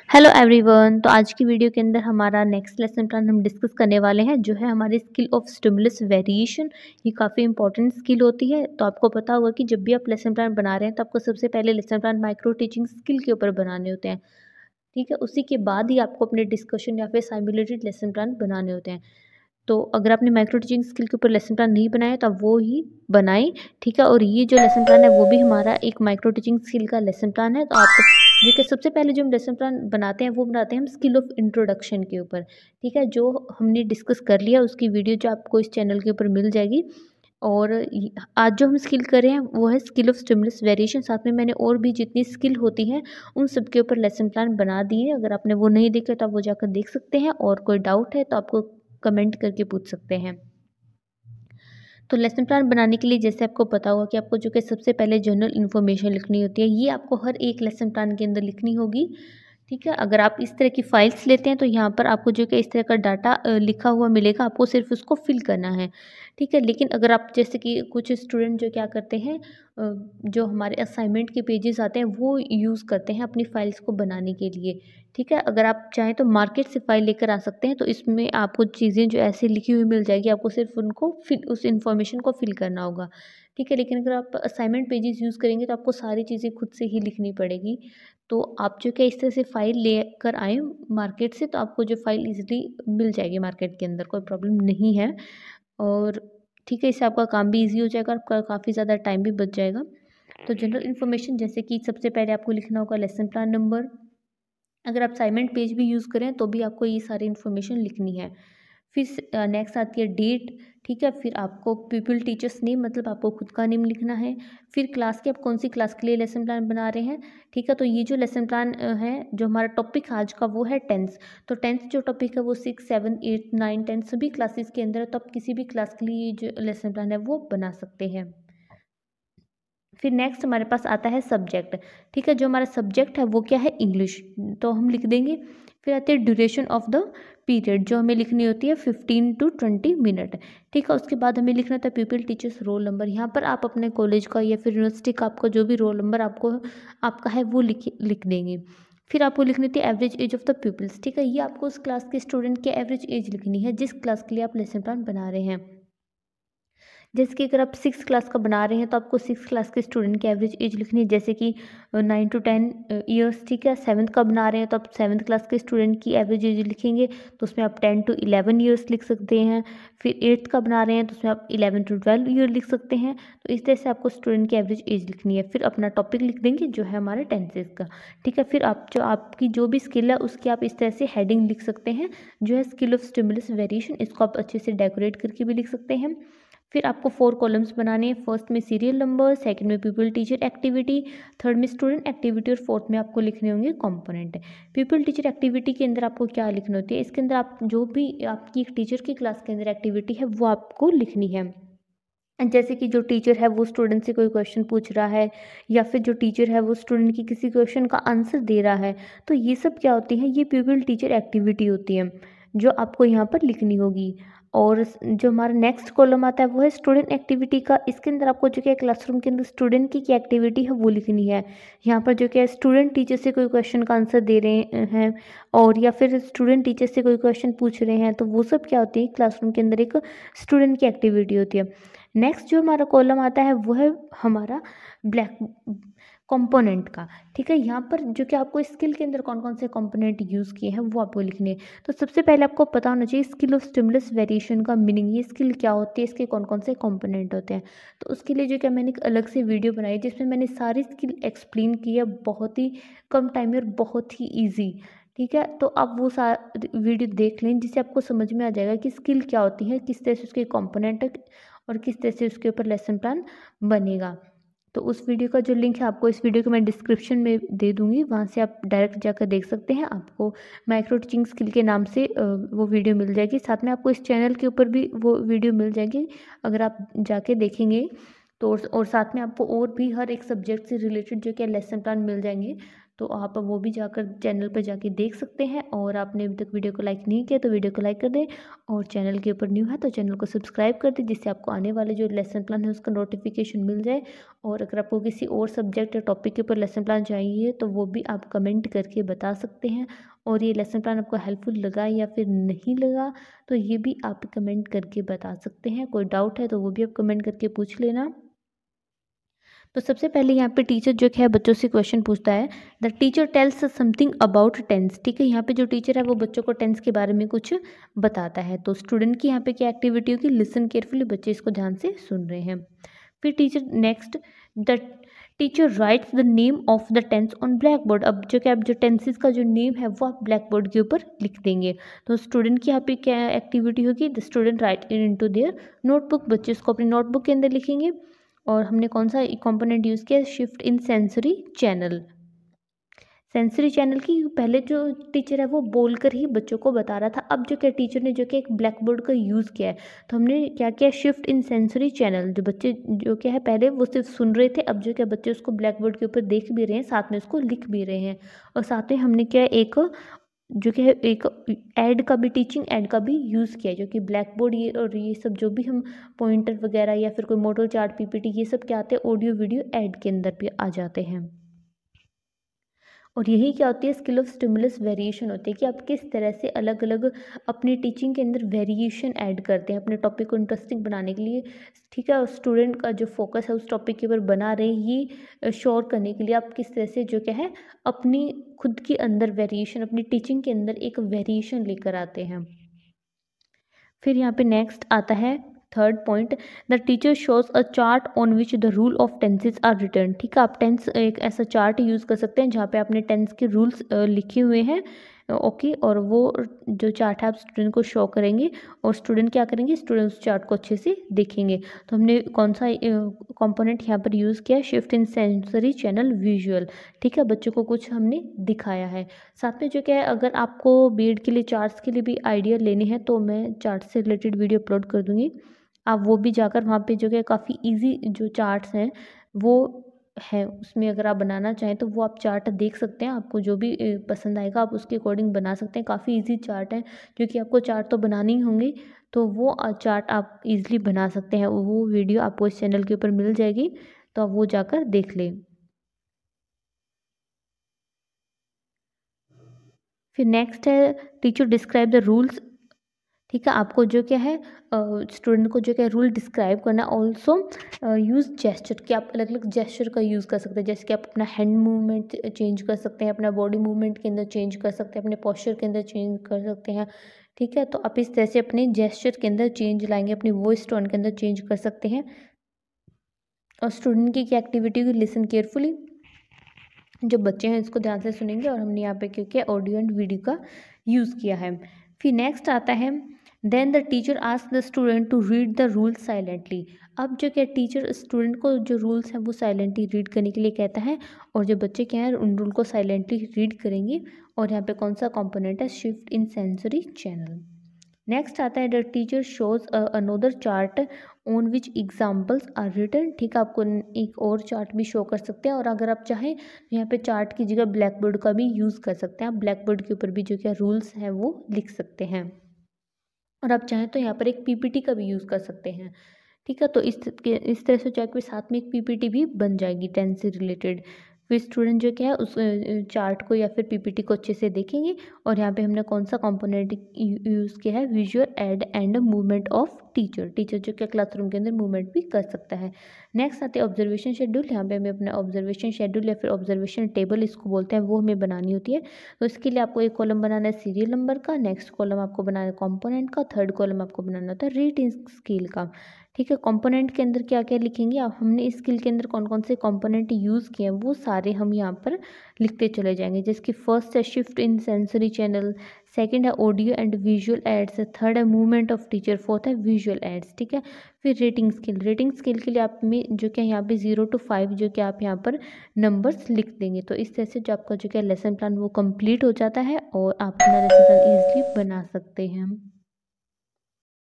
Hello everyone. तो आज की वीडियो के अंदर हमारा नेक्स्ट लेसन प्लान हम डिस्कस करने वाले हैं, जो है हमारी स्किल ऑफ स्टिमुलस वेरिएशन। ये काफ़ी इंपॉर्टेंट स्किल होती है। तो आपको पता होगा कि जब भी आप लेसन प्लान बना रहे हैं तो आपको सबसे पहले lesson plan micro teaching skill के ऊपर बनाने होते हैं। ठीक है, उसी के बाद ही आपको अपने डिस्कशन या फिर साइमुलेटेड लेसन प्लान बनाने होते हैं। तो अगर आपने माइक्रो टीचिंग स्किल के ऊपर लेसन प्लान नहीं बनाया तो आप वो ही बनाएं। ठीक है, और ये जो लेसन प्लान है वो भी हमारा एक माइक्रो टीचिंग स्किल का लेसन प्लान है। तो आप जो कि सबसे पहले जो हम लेसन प्लान बनाते हैं वो बनाते हैं हम स्किल ऑफ इंट्रोडक्शन के ऊपर। ठीक है, जो हमने डिस्कस कर लिया उसकी वीडियो जो आपको इस चैनल के ऊपर मिल जाएगी। और आज जो हम स्किल कर रहे हैं वो है स्किल ऑफ स्टिमुलस वेरिएशन। साथ में मैंने और भी जितनी स्किल होती हैं उन सब के ऊपर लेसन प्लान बना दिए। अगर आपने वो नहीं देखा तो आप वो जाकर देख सकते हैं, और कोई डाउट है तो आपको कमेंट करके पूछ सकते हैं। तो लेसन प्लान बनाने के लिए जैसे आपको पता होगा कि आपको जो कि सबसे पहले जनरल इन्फॉर्मेशन लिखनी होती है, ये आपको हर एक लेसन प्लान के अंदर लिखनी होगी। ठीक है, अगर आप इस तरह की फाइल्स लेते हैं तो यहाँ पर आपको जो कि इस तरह का डाटा लिखा हुआ मिलेगा, आपको सिर्फ उसको फिल करना है। ठीक है, लेकिन अगर आप जैसे कि कुछ स्टूडेंट जो क्या करते हैं, जो हमारे असाइनमेंट के पेजेस आते हैं वो यूज़ करते हैं अपनी फाइल्स को बनाने के लिए। ठीक है, अगर आप चाहें तो मार्केट से फ़ाइल लेकर आ सकते हैं, तो इसमें आपको चीज़ें जो ऐसे लिखी हुई मिल जाएगी, आपको सिर्फ उनको फिल उस इन्फॉर्मेशन को फिल करना होगा। ठीक है, लेकिन अगर आप असाइनमेंट पेजेस यूज़ करेंगे तो आपको सारी चीज़ें खुद से ही लिखनी पड़ेगी। तो आप जो क्या इस तरह से फ़ाइल लेकर आएँ मार्केट से, तो आपको जो फ़ाइल ईज़िली मिल जाएगी मार्केट के अंदर, कोई प्रॉब्लम नहीं है। और ठीक है, इससे आपका काम भी ईज़ी हो जाएगा, आपका काफ़ी ज़्यादा टाइम भी बच जाएगा। तो जनरल इन्फॉर्मेशन जैसे कि सबसे पहले आपको लिखना होगा लेसन प्लान नंबर। अगर आप असाइनमेंट पेज भी यूज़ करें तो भी आपको ये सारी इन्फॉर्मेशन लिखनी है। फिर नेक्स्ट आती है डेट। ठीक है, फिर आपको पीपल टीचर्स नेम, मतलब आपको खुद का नेम लिखना है। फिर क्लास की, आप कौन सी क्लास के लिए लेसन प्लान बना रहे हैं। ठीक है, तो ये जो लेसन प्लान है, जो हमारा टॉपिक आज का वो है टेंथ। तो टेंथ जो टॉपिक है वो 6, 7, 8, 9, 10 सभी क्लासेस के अंदर है, तो आप किसी भी क्लास के लिए जो लेसन प्लान है वो बना सकते हैं। फिर नेक्स्ट हमारे पास आता है सब्जेक्ट। ठीक है, जो हमारा सब्जेक्ट है वो क्या है, इंग्लिश, तो हम लिख देंगे। फिर आती है ड्यूरेशन ऑफ द पीरियड, जो हमें लिखनी होती है 15 to 20 मिनट। ठीक है, उसके बाद हमें लिखना था पीपल टीचर्स रोल नंबर। यहाँ पर आप अपने कॉलेज का या फिर यूनिवर्सिटी का आपका जो भी रोल नंबर आपका है वो लिख देंगे। फिर आपको लिखनी थी average age of the peoples. ठीक है, ये आपको उस क्लास के स्टूडेंट की एवरेज एज लिखनी है जिस क्लास के लिए आप लेसन प्लान बना रहे हैं। जैसे कि अगर आप 6 क्लास का बना रहे हैं तो आपको 6 क्लास के स्टूडेंट की एवरेज एज लिखनी है, जैसे कि 9 to 10 ईयर्स। ठीक है, 7th का बना रहे हैं तो आप 7th क्लास के स्टूडेंट की एवरेज एज लिखेंगे, तो उसमें आप 10 to 11 ईयर्स लिख सकते हैं। फिर 8th का बना रहे हैं तो उसमें आप 11 to 12 ईयर लिख सकते हैं। तो इस तरह से आपको स्टूडेंट की एवरेज एज लिखनी है। फिर अपना टॉपिक लिख देंगे जो है हमारे टेंसेज का। ठीक है, फिर आपकी जो भी स्किल है उसकी आप इस तरह से हेडिंग लिख सकते हैं, जो है स्किल ऑफ स्टिमुलस वेरिएशन। इसको आप अच्छे से डेकोरेट करके भी लिख सकते हैं। फिर आपको 4 कॉलम्स बनाने हैं। फर्स्ट में सीरियल नंबर, सेकंड में पीपल टीचर एक्टिविटी, थर्ड में स्टूडेंट एक्टिविटी, और फोर्थ में आपको लिखने होंगे कंपोनेंट। पीपल टीचर एक्टिविटी के अंदर आपको क्या लिखना होती है, इसके अंदर आप जो भी आपकी एक टीचर की क्लास के अंदर एक्टिविटी है वो आपको लिखनी है। जैसे कि जो टीचर है वो स्टूडेंट से कोई क्वेश्चन पूछ रहा है, या फिर जो टीचर है वो स्टूडेंट की किसी क्वेश्चन का आंसर दे रहा है, तो ये सब क्या होती है, ये पीपल टीचर एक्टिविटी होती है जो आपको यहाँ पर लिखनी होगी। और जो हमारा नेक्स्ट कॉलम आता है वो है स्टूडेंट एक्टिविटी का। इसके अंदर आपको जो क्या क्लासरूम के अंदर स्टूडेंट की क्या एक्टिविटी है वो लिखनी है। यहाँ पर जो क्या स्टूडेंट टीचर से कोई क्वेश्चन का आंसर दे रहे हैं, और या फिर स्टूडेंट टीचर से कोई क्वेश्चन पूछ रहे हैं, तो वो सब क्या होती है, क्लासरूम के अंदर एक स्टूडेंट की एक्टिविटी होती है। नेक्स्ट जो हमारा कॉलम आता है वो है हमारा ब्लैक कंपोनेंट का। ठीक है, यहाँ पर जो कि आपको स्किल के अंदर कौन कौन से कंपोनेंट यूज़ किए हैं वो आपको लिखने हैं। तो सबसे पहले आपको पता होना चाहिए स्किल ऑफ स्टिमुलस वेरिएशन का मीनिंग, ये स्किल क्या होती है, इसके कौन कौन से कंपोनेंट होते हैं। तो उसके लिए जो क्या मैंने एक अलग से वीडियो बनाई जिसमें मैंने सारी स्किल एक्सप्लेन की है, बहुत ही कम टाइम में और बहुत ही ईजी। ठीक है, तो आप वो सारी वीडियो देख लें जिससे आपको समझ में आ जाएगा कि स्किल क्या होती है, किस तरह से उसके कंपोनेंट और किस तरह से उसके ऊपर लेसन प्लान बनेगा। तो उस वीडियो का जो लिंक है आपको इस वीडियो को मैं डिस्क्रिप्शन में दे दूँगी, वहाँ से आप डायरेक्ट जाकर देख सकते हैं। आपको माइक्रो टीचिंग स्किल के नाम से वो वीडियो मिल जाएगी। साथ में आपको इस चैनल के ऊपर भी वो वीडियो मिल जाएगी अगर आप जाके देखेंगे तो। और साथ में आपको और भी हर एक सब्जेक्ट से रिलेटेड जो कि लेसन प्लान मिल जाएंगे। तो आप वो भी जाकर चैनल पर जाके देख सकते हैं। और आपने अभी तक वीडियो को लाइक नहीं किया तो वीडियो को लाइक कर दें, और चैनल के ऊपर न्यू है तो चैनल को सब्सक्राइब कर दें, जिससे आपको आने वाले जो लेसन प्लान है उसका नोटिफिकेशन मिल जाए। और अगर आपको किसी और सब्जेक्ट या टॉपिक के ऊपर लेसन प्लान चाहिए तो वो भी आप कमेंट करके बता सकते हैं। और ये लेसन प्लान आपको हेल्पफुल लगा या फिर नहीं लगा तो ये भी आप कमेंट करके बता सकते हैं। कोई डाउट है तो वो भी आप कमेंट करके पूछ लेना। तो सबसे पहले यहाँ पे टीचर जो है बच्चों से क्वेश्चन पूछता है, the teacher tells something about tense. ठीक है, यहाँ पे जो टीचर है वो बच्चों को टेंस के बारे में कुछ बताता है। तो स्टूडेंट की यहाँ पे क्या एक्टिविटी होगी, लिसन केयरफुली, बच्चे इसको ध्यान से सुन रहे हैं। फिर teacher next, the teacher writes the name of the tense on black board. अब जो क्या, अब जो टेंसेस का जो नेम है वो आप ब्लैक बोर्ड के ऊपर लिख देंगे। तो स्टूडेंट की यहाँ पे क्या एक्टिविटी होगी, the student write into their notebook, बच्चे इसको अपनी नोटबुक के अंदर लिखेंगे। और हमने कौन सा कंपोनेंट यूज़ किया, shift in sensory channel. Sensory channel की पहले जो टीचर है वो बोलकर ही बच्चों को बता रहा था, अब जो क्या टीचर ने जो कि एक ब्लैक बोर्ड का यूज़ किया है, तो हमने क्या किया, शिफ्ट इन सेंसरी चैनल। जो बच्चे जो क्या है पहले वो सिर्फ सुन रहे थे, अब जो क्या बच्चे उसको ब्लैक बोर्ड के ऊपर देख भी रहे हैं, साथ में उसको लिख भी रहे हैं। और साथ में हमने क्या एक जो कि है एक ऐड का भी, टीचिंग ऐड का भी यूज़ किया है, जो कि ब्लैक बोर्ड ये और ये सब जो भी हम पॉइंटर वगैरह या फिर कोई मॉडल चार्ट, पीपीटी, ये सब क्या आते हैं, ऑडियो वीडियो ऐड के अंदर भी आ जाते हैं। और यही क्या होती है, स्किल ऑफ स्टिमुलस वेरिएशन होती है कि आप किस तरह से अलग अलग अपनी टीचिंग के अंदर वेरिएशन ऐड करते हैं अपने टॉपिक को इंटरेस्टिंग बनाने के लिए। ठीक है, और स्टूडेंट का जो फोकस है उस टॉपिक के ऊपर बना रहे, ये श्योर करने के लिए आप किस तरह से जो क्या है अपनी खुद के अंदर वेरिएशन, अपनी टीचिंग के अंदर एक वेरिएशन लेकर आते हैं। फिर यहाँ पे नेक्स्ट आता है third point, the teacher shows a chart on which the rule of tenses are return. ठीक है, आप टेंस एक ऐसा चार्ट यूज़ कर सकते हैं जहाँ पे आपने टेंस के रूल्स लिखे हुए हैं। ओके, और वो जो चार्ट है आप स्टूडेंट को शो करेंगे, और स्टूडेंट क्या करेंगे, स्टूडेंट उस चार्ट को अच्छे से देखेंगे। तो हमने कौन सा कंपोनेंट यहाँ पर यूज़ किया, shift in sensory channel visual. ठीक है, बच्चों को कुछ हमने दिखाया है। साथ में जो क्या है, अगर आपको बीएड के लिए चार्ट्स के लिए भी आइडिया लेने हैं तो मैं चार्ट से रिलेटेड वीडियो अपलोड कर दूँगी, आप वो भी जाकर वहाँ पे जो है काफ़ी इजी जो चार्ट्स हैं वो है, उसमें अगर आप बनाना चाहें तो वो आप चार्ट देख सकते हैं। आपको जो भी पसंद आएगा आप उसके अकॉर्डिंग बना सकते हैं। काफ़ी इजी चार्ट है, क्योंकि आपको चार्ट तो बनाने ही होंगे, तो वो चार्ट आप इजीली बना सकते हैं। वो वीडियो आपको इस चैनल के ऊपर मिल जाएगी, तो आप वो जाकर देख लें। फिर नेक्स्ट है, टीचर डिस्क्राइब द रूल्स। ठीक है, आपको जो क्या है स्टूडेंट को जो क्या रूल डिस्क्राइब करना। ऑल्सो यूज़ जेस्चर, कि आप अलग अलग जेस्चर का यूज़ कर सकते हैं, जैसे कि आप अपना हैंड मूवमेंट चेंज कर सकते हैं, अपना बॉडी मूवमेंट के अंदर चेंज कर सकते हैं, अपने पोस्चर के अंदर चेंज कर सकते हैं। ठीक है, तो आप इस तरह से अपने जेस्चर के अंदर चेंज लाएंगे, अपनी वॉइस टोन के अंदर चेंज कर सकते हैं। और स्टूडेंट की क्या एक्टिविटी हुई, लिसन केयरफुली, जो बच्चे हैं इसको ध्यान से सुनेंगे। और हमने यहाँ पे क्योंकि ऑडियो एंड वीडियो का यूज़ किया है। फिर नेक्स्ट आता है, then the teacher ask the student to read the rules silently. अब जो क्या टीचर स्टूडेंट को जो रूल्स हैं वो साइलेंटली रीड करने के लिए कहता है, और जो बच्चे क्या हैं उन रूल को साइलेंटली रीड करेंगे। और यहाँ पे कौन सा कंपोनेंट है, shift in sensory channel. Next आता है, the teacher shows another chart on which examples are written. ठीक है, आपको एक और चार्ट भी शो कर सकते हैं, और अगर आप चाहें तो यहाँ पे चार्ट की जगह ब्लैक बोर्ड का भी यूज़ कर सकते हैं। आप ब्लैक बोर्ड के ऊपर भी जो क्या रूल्स हैं वो लिख सकते हैं, और आप चाहें तो यहाँ पर एक पीपीटी का भी यूज़ कर सकते हैं। ठीक है, तो इस तरह से चार्ट के साथ में एक पीपीटी भी बन जाएगी टेंस से रिलेटेड। फिर स्टूडेंट जो क्या है उस चार्ट को या फिर पीपीटी को अच्छे से देखेंगे। और यहाँ पे हमने कौन सा कंपोनेंट यूज़ किया है, visual add and movement of teacher. Teacher जो क्या क्लासरूम के अंदर मूवमेंट भी कर सकता है। नेक्स्ट आते हैं ऑब्जर्वेशन शेड्यूल। यहाँ पे हमें अपना ऑब्जर्वेशन शेड्यूल या फिर ऑब्जर्वेशन टेबल इसको बोलते हैं, वो हमें बनानी होती है। तो इसके लिए आपको एक कॉलम बनाना है सीरियल नंबर का, नेक्स्ट कॉलम आपको बनाना है कॉम्पोनेंट का, थर्ड कॉलम आपको बनाना होता है रीडिंग स्केल का। ठीक है, कंपोनेंट के अंदर क्या क्या लिखेंगे आप, हमने इस स्किल के अंदर कौन कौन से कंपोनेंट यूज़ किए हैं वो सारे हम यहाँ पर लिखते चले जाएंगे। जिसकी फर्स्ट है shift in sensory channel, second है audio and visual aids, third है मूवमेंट ऑफ टीचर, फोर्थ है विजुअल एड्स। ठीक है, फिर रेटिंग स्केल। रेटिंग स्केल के लिए आप में जो क्या यहाँ पे 0 to 5 जो कि आप यहाँ पर नंबर्स लिख देंगे। तो इस तरह से जो आपका जो क्या लेसन प्लान वो कंप्लीट हो जाता है, और आप अपना लेसन प्लान ईजिली बना सकते हैं।